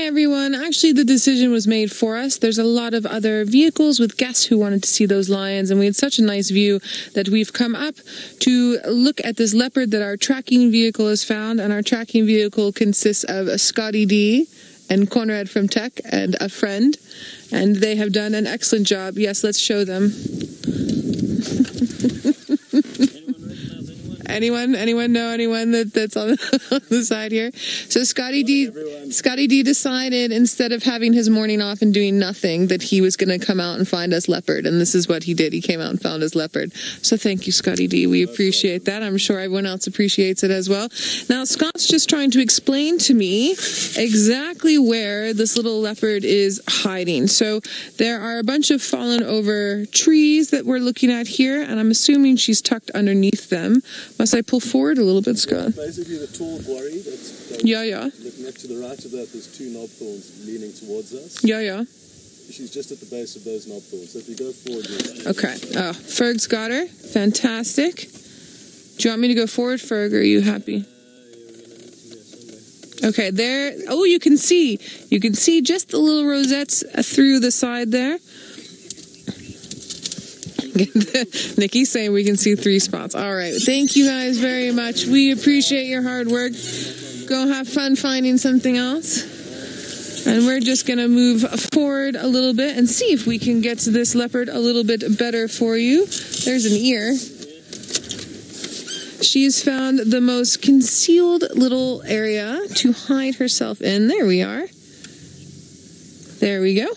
Hi everyone. Actually, the decision was made for us. There's a lot of other vehicles with guests who wanted to see those lions, and we had such a nice view that we've come up to look at this leopard that our tracking vehicle has found. And our tracking vehicle consists of Scotty D and Conrad from Tech and a friend, and they have done an excellent job. Yes, let's show them. Anyone know anyone that's on the side here? So Scotty D decided, instead of having his morning off and doing nothing, that he was going to come out and find us leopard, and this is what he did. He came out and found us leopard. So thank you, Scotty D. We appreciate that. I'm sure everyone else appreciates it as well. Now Scott's just trying to explain to me exactly where this little leopard is hiding. So there are a bunch of fallen over trees that we're looking at here, and I'm assuming she's tucked underneath them. Must I pull forward a little bit, Scott? Basically, the tall quarry that's yeah. Looking up to the right of that, there's two knob thorns leaning towards us. Yeah. She's just at the base of those knob thorns. So if you go forward, okay. Oh, Ferg's got her. Fantastic. Do you want me to go forward, Ferg, or are you happy? Okay, there. Oh, you can see just the little rosettes through the side there. Nikki's saying we can see 3 spots. All right. Thank you guys very much. We appreciate your hard work. Go have fun finding something else. And we're just going to move forward a little bit and see if we can get to this leopard a little bit better for you. There's an ear. She's found the most concealed little area to hide herself in. There we are. There we go.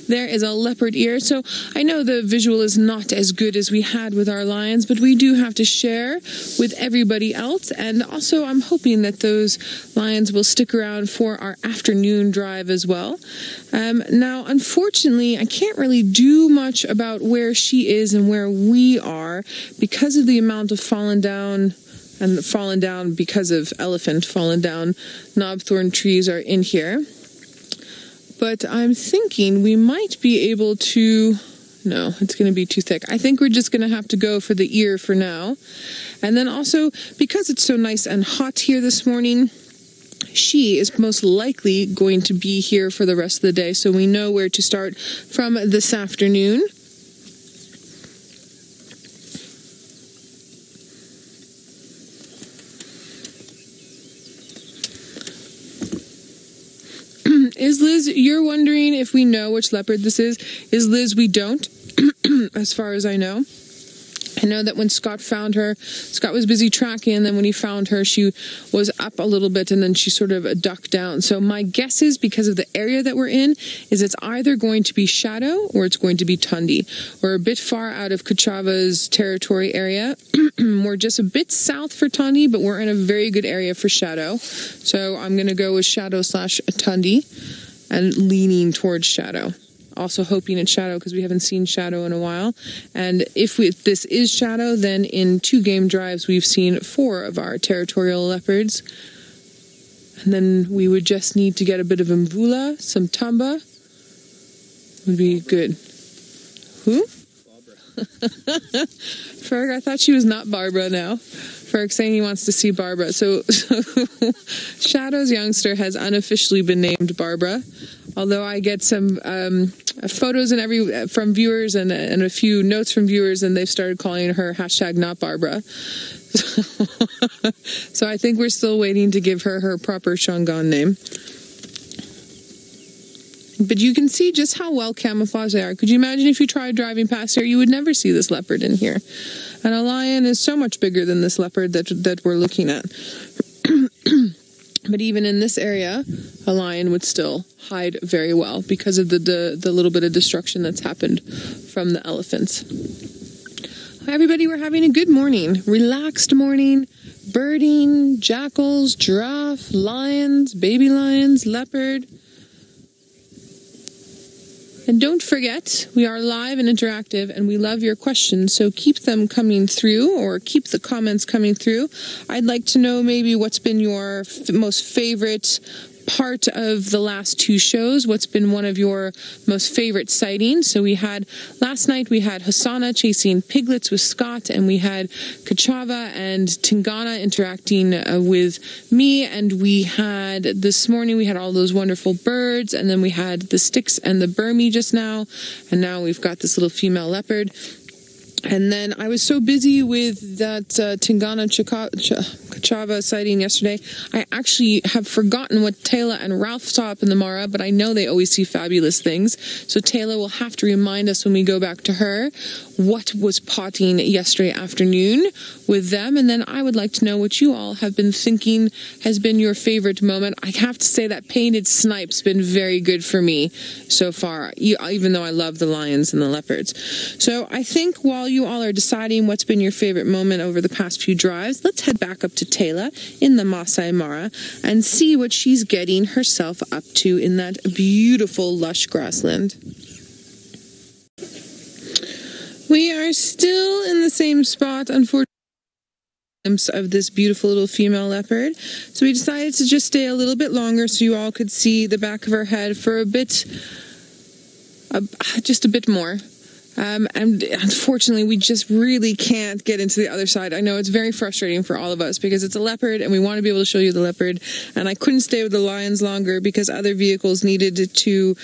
There is a leopard ear. So I know the visual is not as good as we had with our lions, but we do have to share with everybody else. And also I'm hoping that those lions will stick around for our afternoon drive as well. Now, unfortunately, I can't really do much about where she is and where we are because of the amount of fallen down because of elephant fallen down knobthorn trees are in here. But I'm thinking we might be able to... No, it's going to be too thick. I think we're just going to have to go for the ear for now. And then also, because it's so nice and hot here this morning, she is most likely going to be here for the rest of the day. So we know where to start from this afternoon. Is Liz, you're wondering if we know which leopard this is? Is Liz, we don't, as far as I know. I know that when Scott found her, Scott was busy tracking, and then when he found her, she was up a little bit, and then she sort of ducked down. So my guess is, because of the area that we're in, is it's either going to be Shadow or it's going to be Tundi. We're a bit far out of Kuchava's territory area. We're just a bit south for Tundi, but we're in a very good area for Shadow. So I'm going to go with Shadow/Tundi and leaning towards Shadow. Also hoping it's Shadow because we haven't seen Shadow in a while. And if this is Shadow, then in 2 game drives we've seen 4 of our territorial leopards. And then we would just need to get a bit of Mvula, some Tamba. Would be good. Who? Barbara. Ferg, I thought she was not Barbara now. Ferg saying he wants to see Barbara. So Shadow's youngster has unofficially been named Barbara. Although I get some photos and from viewers and a few notes from viewers, and they've started calling her #NotBarbara. So I think we're still waiting to give her her proper Shangaan name. But you can see just how well camouflaged they are. Could you imagine if you tried driving past here, you would never see this leopard in here. And a lion is so much bigger than this leopard that we're looking at. But even in this area, a lion would still hide very well because of the little bit of destruction that's happened from the elephants. Hi everybody, we're having a good morning. Relaxed morning. Birding, jackals, giraffe, lions, baby lions, leopard. And don't forget, we are live and interactive, and we love your questions, so keep them coming through, or keep the comments coming through. I'd like to know maybe what's been your most favorite part of the last 2 shows. What's been one of your most favorite sightings? So last night we had Hassana chasing piglets with Scott, and we had Kuchava and Tingana interacting with me, and this morning we had all those wonderful birds. leopards, and then we had the sticks and the Burmese just now, and now we've got this little female leopard. And then I was so busy with that Tingana Chava sighting yesterday, I actually have forgotten what Taylor and Ralph saw up in the Mara, but I know they always see fabulous things. So Taylor will have to remind us when we go back to her what was potting yesterday afternoon with them. And then I would like to know what you all have been thinking has been your favorite moment. I have to say that painted snipe's been very good for me so far, even though I love the lions and the leopards. So I think while you all are deciding what's been your favorite moment over the past few drives, let's head back up to Taylor in the Masai Mara and see what she's getting herself up to in that beautiful lush grassland. We are still in the same spot, unfortunately, of this beautiful little female leopard. So we decided to just stay a little bit longer so you all could see the back of her head for just a bit more. And unfortunately, we just really can't get into the other side. I know it's very frustrating for all of us because it's a leopard and we want to be able to show you the leopard. And I couldn't stay with the lions longer because other vehicles needed to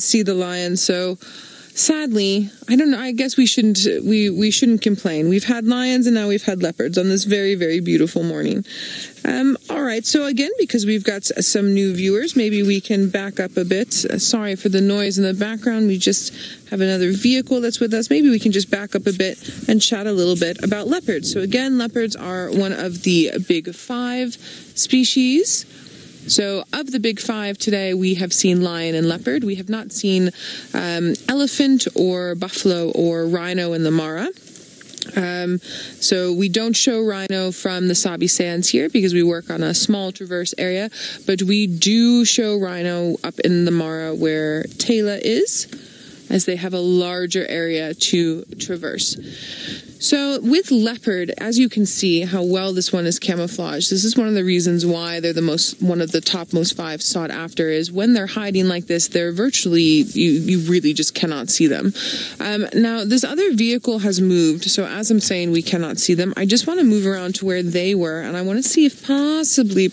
see the lions. So sadly, I don't know, I guess we shouldn't complain. We've had lions and now we've had leopards on this very, very beautiful morning. All right, so again, because we've got some new viewers, maybe we can back up a bit. Sorry for the noise in the background. We just have another vehicle that's with us. Maybe we can just back up a bit and chat a little bit about leopards. So again, leopards are one of the big 5 species. So of the big 5 today, we have seen lion and leopard. We have not seen elephant or buffalo or rhino in the Mara. So we don't show rhino from the Sabi Sands here because we work on a small traverse area, but we do show rhino up in the Mara where Taylor is, as they have a larger area to traverse. So with leopard, as you can see how well this one is camouflaged, this is one of the reasons why they're one of the top most 5 sought after, is when they're hiding like this, they're virtually, you really just cannot see them. Now this other vehicle has moved, so as I'm saying, we cannot see them. I just want to move around to where they were, and I want to see if possibly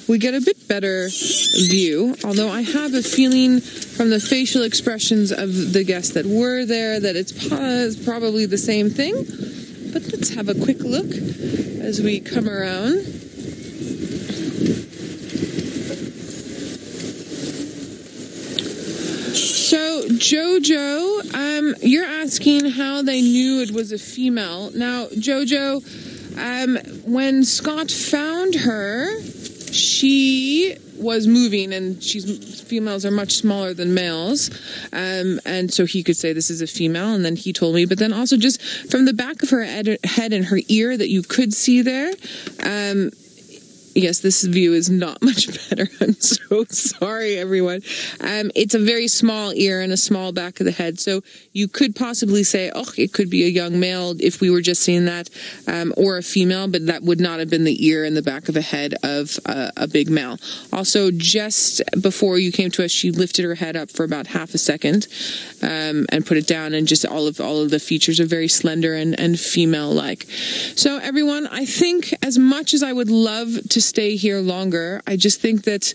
we get a bit better view, although I have a feeling from the facial expressions of the guests that were there that it's probably the same thing. But let's have a quick look as we come around. So Jojo, you're asking how they knew it was a female. Now Jojo, when Scott found her, she was moving, and females are much smaller than males, and so he could say this is a female, and then he told me. But then also just from the back of her head and her ear that you could see there, yes, this view is not much better. I'm so sorry, everyone. It's a very small ear and a small back of the head, so you could possibly say, oh, it could be a young male if we were just seeing that, or a female, but that would not have been the ear and the back of a head of a big male. Also, just before you came to us, she lifted her head up for about half a second and put it down, and just all of the features are very slender and female-like. So, everyone, I think as much as I would love to stay here longer, I just think that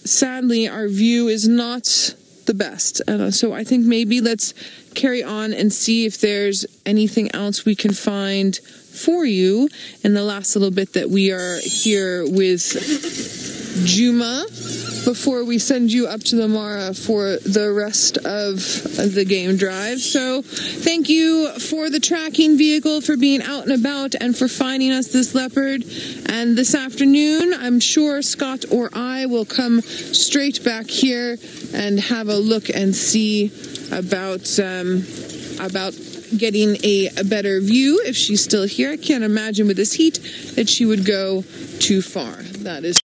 sadly our view is not the best, so I think maybe let's carry on and see if there's anything else we can find for you in the last little bit that we are here with Djuma before we send you up to the Mara for the rest of the game drive. So thank you for the tracking vehicle, for being out and about, and for finding us this leopard. And this afternoon, I'm sure Scott or I will come straight back here and have a look and see about getting a better view if she's still here. I can't imagine with this heat that she would go too far. That is